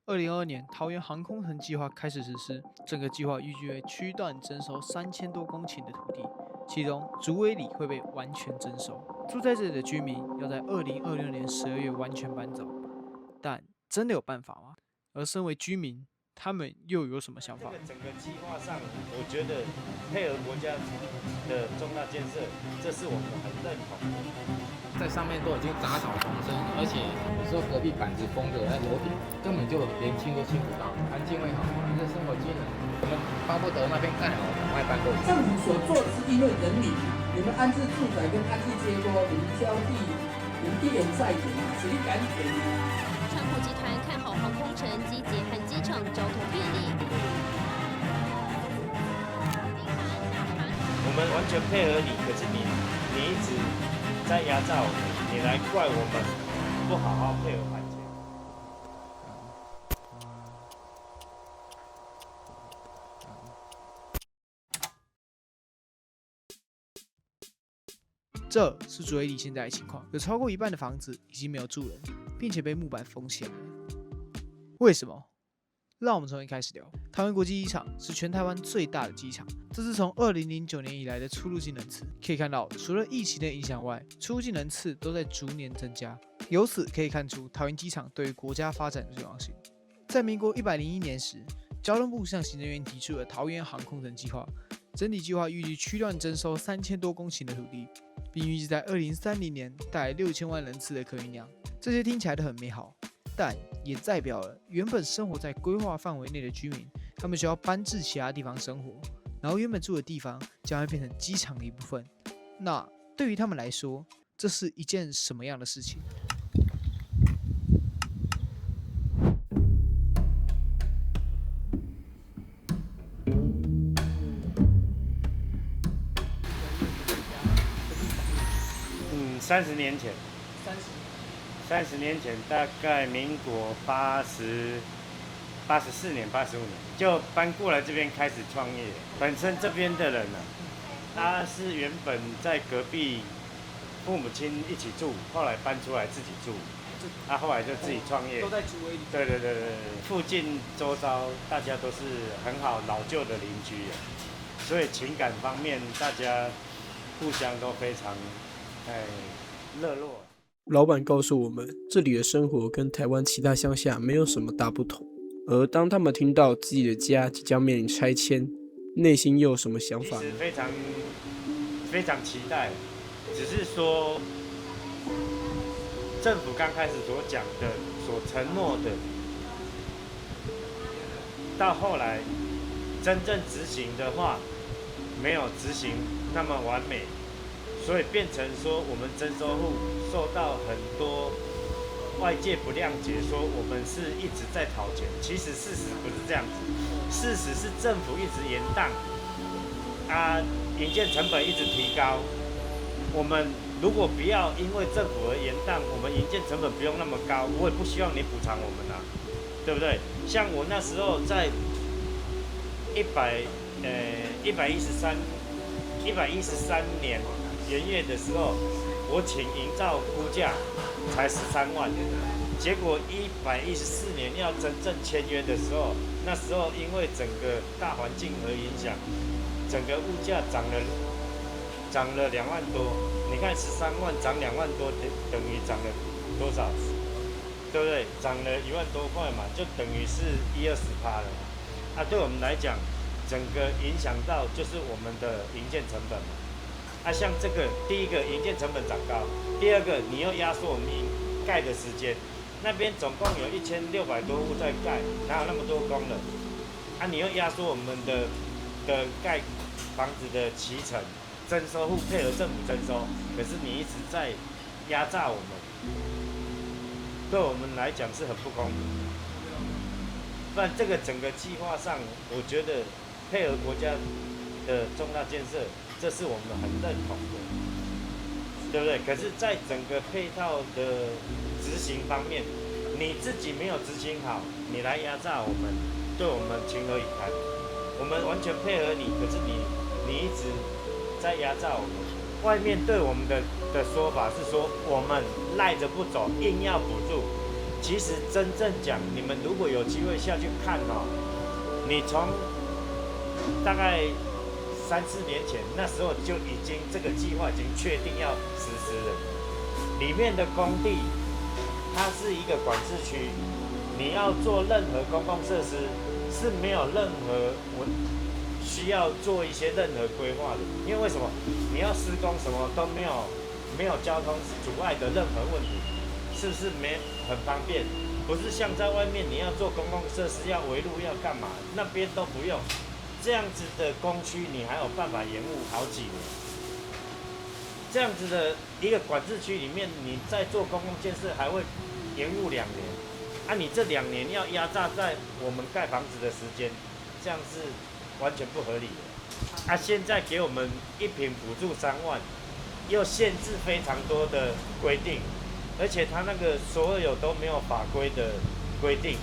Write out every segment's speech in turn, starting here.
2022年，桃园航空城计划开始实施，整个计划预计为区段征收3000多公顷的土地，其中竹围里会被完全征收，住在这里的居民要在2026年12月完全搬走。但真的有办法吗？而身为居民，他们又有什么想法？这个整个计划上，我觉得配合国家的重大建设，这是我们很认同的。在上面都已经杂草丛生，而且有时候隔壁板子封着，那楼顶根本就连亲都亲不到，环境会好吗？这生活机能，我们巴不得那边盖好，赶快搬过去。政府所做的是因为人民，你们安置住宅跟安置街坊，你们交地，你们一点再点嘛，谁敢点？川普集团看好航空城机捷和机场交通便利。我们完全配合你，可是你一直在压榨我们，你来怪我们不好好配合环境。这是竹围里现在的情况，有超过一半的房子已经没有住人，并且被木板封起来了。为什么？让我们从一开始聊。桃园国际机场是全台湾最大的机场，这是从2009年以来的出入境人次。可以看到，除了疫情的影响外，出入境人次都在逐年增加。由此可以看出桃园机场对于国家发展的重要性。在民国101年时，交通部向行政院提出了桃园航空城计划，整体计划预计区段征收3000多公顷的土地，并预计在2030年带来6000万人次的客运量。这些听起来都很美好，但也代表了原本生活在规划范围内的居民，他们需要搬至其他地方生活，然后原本住的地方将会变成机场的一部分。那对于他们来说，这是一件什么样的事情？30年前，30年前大概民国84年、85年就搬过来这边开始创业。本身这边的人呢、他是原本在隔壁父母亲一起住，后来搬出来自己住，他后来就自己创业。都在竹围里。对，附近周遭大家都是很好老旧的邻居，所以情感方面大家互相都非常热络。老板告诉我们，这里的生活跟台湾其他乡下没有什么大不同。而当他们听到自己的家即将面临拆迁，内心又有什么想法呢？其实非常期待，只是说政府刚开始所讲的、所承诺的，到后来真正执行的话，没有执行那么完美。所以变成说，我们征收户受到很多外界不谅解，说我们是一直在讨钱。其实事实不是这样子，事实是政府一直延宕，营建成本一直提高。我们如果不要因为政府而延宕，我们营建成本不用那么高，我也不希望你补偿我们啊，对不对？像我那时候在113年。元月的时候，我请营造估价才13万，结果114年要真正签约的时候，那时候因为整个大环境而影响，整个物价涨了2万多。你看13万涨2万多，等于涨了多少？对不对？涨了1万多块嘛，就等于是20%了嘛。对我们来讲，整个影响到就是我们的营建成本嘛。像这个，第一个营建成本涨高，第二个你又压缩我们盖的时间，那边总共有1600多户在盖，哪有那么多工人？你又压缩我们的盖房子的期程，征收户配合政府征收，可是你一直在压榨我们，对我们来讲是很不公平。不然这个整个计划上，我觉得配合国家的重大建设。这是我们很认同的，对不对？可是，在整个配套的执行方面，你自己没有执行好，你来压榨我们，对我们情何以堪？我们完全配合你，可是你一直在压榨我们。外面对我们的说法是说，我们赖着不走，硬要补助。其实真正讲，你们如果有机会下去看哦，你从大概3-4年前，那时候就已经这个计划已经确定要实施了。里面的工地，它是一个管制区，你要做任何公共设施是没有任何需要做一些任何规划的，因为为什么？你要施工什么都没有交通阻碍的任何问题，是不是很方便？不是像在外面你要做公共设施要围路要干嘛，那边都不用。这样子的工区你还有办法延误好几年。这样子的一个管制区里面，你在做公共建设还会延误2年，啊，你这2年要压榨在我们盖房子的时间，这样是完全不合理的。啊，现在给我们1坪补助3万，又限制非常多的规定，而且他那个所有都没有法规的规定，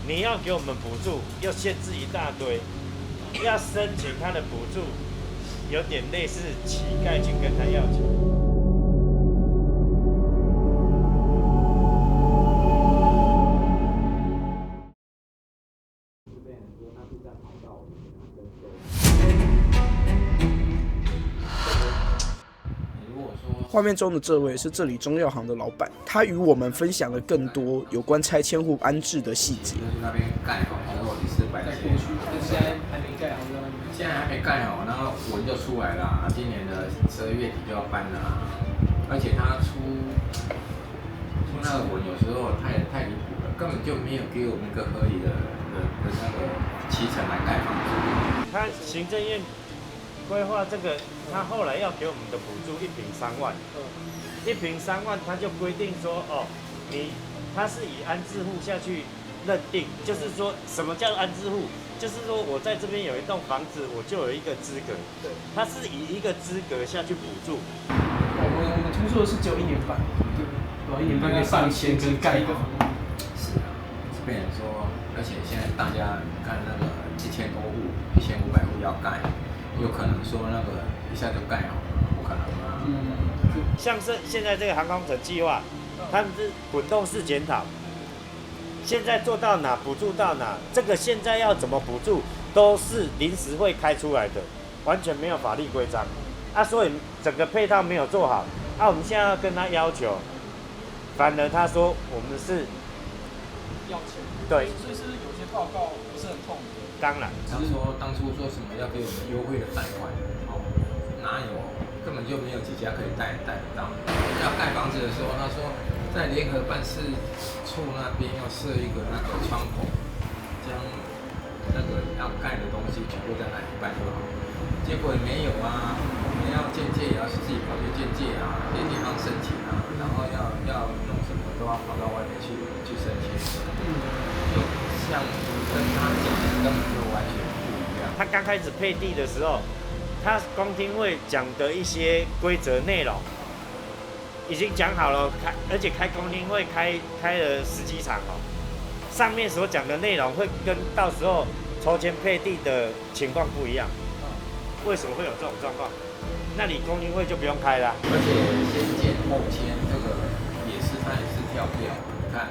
你要给我们补助，又限制一大堆，要申请他的补助，有点类似乞丐去跟他要钱。画面中的这位是这里中药行的老板，他与我们分享了更多有关拆迁户安置的细节。就是那边盖好之后，你是摆在过去，现在还没盖好，现在还没盖好，然后文就出来了，今年的12月底就要搬了，而且他出那个文有时候太离谱了，根本就没有给我们一个合理的那个期程来盖房子。他行政院规划这个，他后来要给我们的补助1坪3万，1坪3万，他就规定说，哦，他是以安置户下去认定，就是说什么叫安置户？就是说我在这边有一栋房子，我就有一个资格，对，他是以一个资格下去补助。我们听说的是只有1年半，对，1年半可以上千跟盖一个房子。是啊，被人说，而且现在大家看那个1000多户、1500户要盖。有可能说那个一下就盖好了，不可能啊。像是现在这个航空城计划，他们是滚动式检讨，现在做到哪补助到哪，这个现在要怎么补助都是临时会开出来的，完全没有法律规章啊，所以整个配套没有做好啊。我们现在要跟他要求，反而他说我们是要钱，对，所以是有些报告不是很透明。当然，当初说什么要给我们优惠的贷款，哦，哪有？根本就没有几家可以贷得到。要盖房子的时候，他说在联合办事处那边要设一个那个窗口，将那个要盖的东西全部在那里办就好。结果没有啊，我们要建界也要自己跑去建界啊，别地方申请啊，然后要弄什么都要跑到外面去申请。就像跟他讲的根本就完全不一样。他刚开始配地的时候，他公听会讲的一些规则内容已经讲好了，而且开公听会开了10几场哦。上面所讲的内容会跟到时候筹钱配地的情况不一样。为什么会有这种状况？那你公听会就不用开了。而且先建后签这个他也是跳票，你看。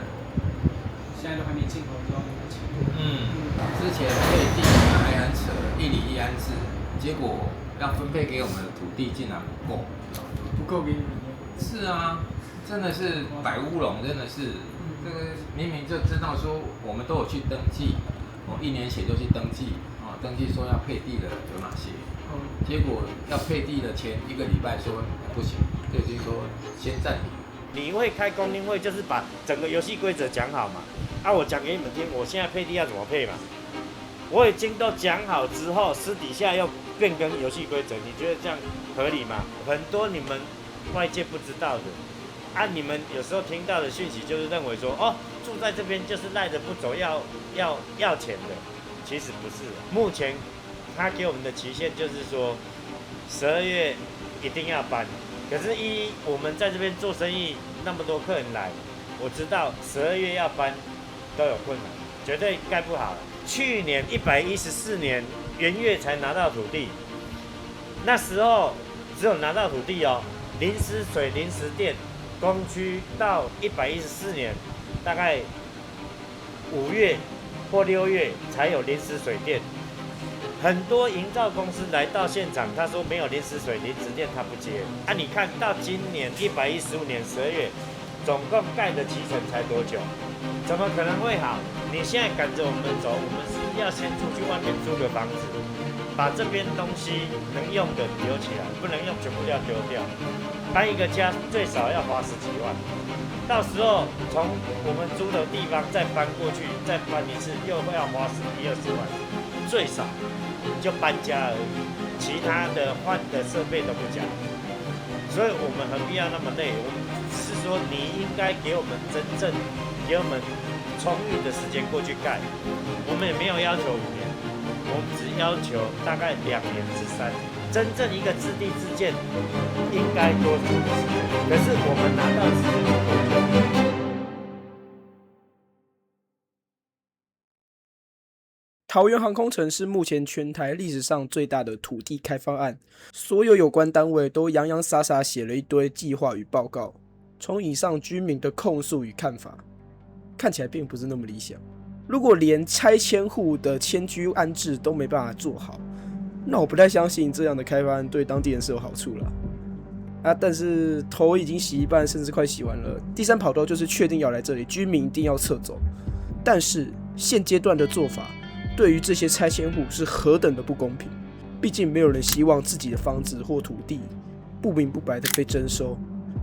现在都还没进口，就要那个钱。之前配地还很扯，1里1安置，结果要分配给我们的土地竟然不够给你们。是啊，真的是摆乌龙，真的是，这个明明就知道说我们都有去登记，我1年前就去登记，登记说要配地的有哪些，结果要配地的前1个礼拜说不行，就是说先暂停。你会开公听会，就是把整个游戏规则讲好嘛。啊，我讲给你们听，我现在配地要怎么配嘛？我已经都讲好之后，私底下又变更游戏规则，你觉得这样合理吗？很多你们外界不知道的，啊，你们有时候听到的讯息就是认为说，哦，住在这边就是赖着不走，要钱的，其实不是。目前他给我们的期限就是说，12月一定要搬。可是我们在这边做生意，那么多客人来，我知道12月要搬都有困难，绝对盖不好。去年114年元月才拿到土地，那时候只有拿到土地哦，临时水、临时电，工区到114年大概5月或6月才有临时水电。很多营造公司来到现场，他说没有临时水、临时电，他不接。啊，你看到今年115年12月，总共盖的期程才多久？怎么可能会好？你现在赶着我们走，我们是要先出去外面租个房子，把这边东西能用的留起来，不能用全部要丢掉。搬一个家最少要花10几万，到时候从我们租的地方再搬过去，再搬一次又会要花10、20万，最少就搬家而已，其他的换的设备都不讲。所以我们何必要那么累？我们是说你应该给我们真正给我们充裕的时间过去盖，我们也没有要求5年，我们只要求大概2年至3年。真正一个自地自建应该多久的时间？可是我们拿到的时间是多久？桃园航空城是目前全台历史上最大的土地开发案，所有有关单位都洋洋洒洒写了一堆计划与报告。从以上居民的控诉与看法，看起来并不是那么理想。如果连拆迁户的迁居安置都没办法做好，那我不太相信这样的开发案对当地人是有好处啦。但是头已经洗一半，甚至快洗完了。第3跑道就是确定要来这里，居民一定要撤走。但是现阶段的做法，对于这些拆迁户是何等的不公平！毕竟没有人希望自己的房子或土地不明不白的被征收，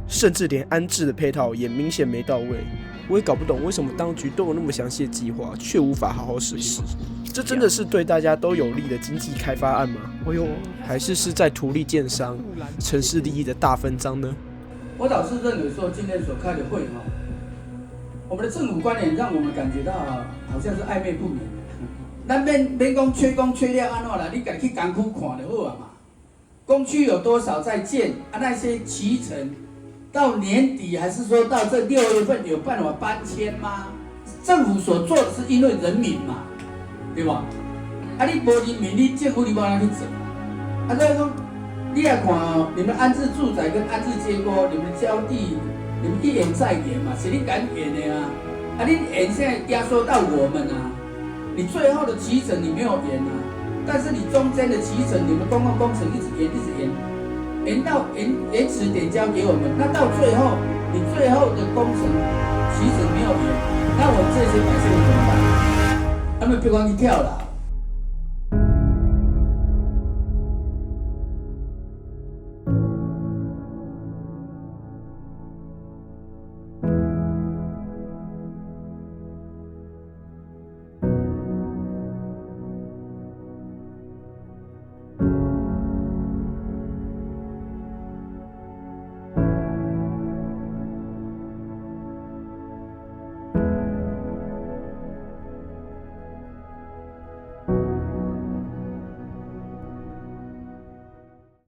甚至连安置的配套也明显没到位。我也搞不懂为什么当局都有那么详细的计划，却无法好好实施。这真的是对大家都有利的经济开发案吗？还是在图利建商、城市利益的大分赃呢？我倒是认为说，今天所开的会我们的政府官员让我们感觉到好像是暧昧不明。咱免讲缺工缺料安怎啦？你家去工区看就好啊嘛。工区有多少在建那些期程到年底，还是说到这6月份有办法搬迁吗？政府所做的是因为人民嘛，对吧？你无人民，你政府你无哪去做？所以说你来看你们安置住宅跟安置结构，你们交地，你们一延再延嘛，是你敢延的啊？你延现在压缩到我们啊。你最后的期程你没有延啊，但是你中间的期程，你们公共工程一直延到延迟点交给我们，那到最后你最后的工程期程没有延，那我们这些百姓怎么办？他们别光去跳了。